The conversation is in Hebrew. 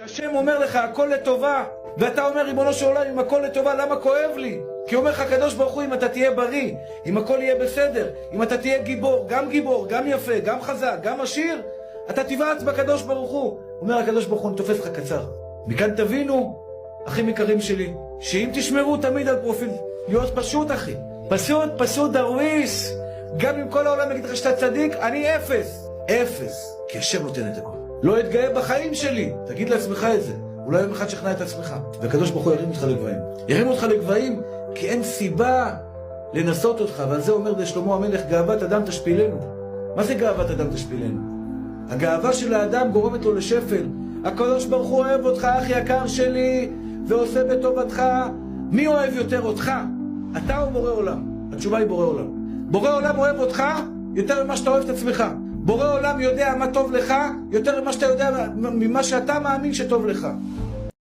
כשהשם אומר לך הכל לטובה, ואתה אומר ריבונו של עולם אם הכל לטובה, למה כואב לי? כי אומר לך הקדוש ברוך הוא אם אתה תהיה בריא, אם הכל יהיה בסדר, אם אתה תהיה גיבור, גם יפה, גם חזק, גם עשיר, אתה תבעץ בקדוש ברוך הוא. אומר הקדוש ברוך הוא, אני תופס לך קצר. מכאן תבינו, אחים יקרים שלי, שאם תשמרו תמיד על פרופיל, להיות פשוט אחי, פשוט דרוויש, גם אם כל העולם יגיד לך שאתה צדיק, אני אפס, כי השם נותן את הכל. לא אתגאה בחיים שלי, תגיד לעצמך את זה. אולי יום אחד שכנע את עצמך, והקדוש ברוך הוא ירים אותך לגבהים. ירים אותך לגבהים כי אין סיבה לנסות אותך, ועל זה אומר לשלמה המלך, גאוות אדם תשפילנו. מה זה גאוות אדם תשפילנו? הגאווה של האדם גורמת לו לשפל. הקדוש ברוך הוא אוהב אותך, אח יקר שלי, ועושה בטובתך. מי אוהב יותר אותך? אתה או בורא עולם? התשובה היא בורא עולם. בורא עולם אוהב אותך יותר ממה שאתה אוהב את עצמך. בורא עולם יודע מה טוב לך יותר ממה שאתה יודע, ממה שאתה מאמין שטוב לך.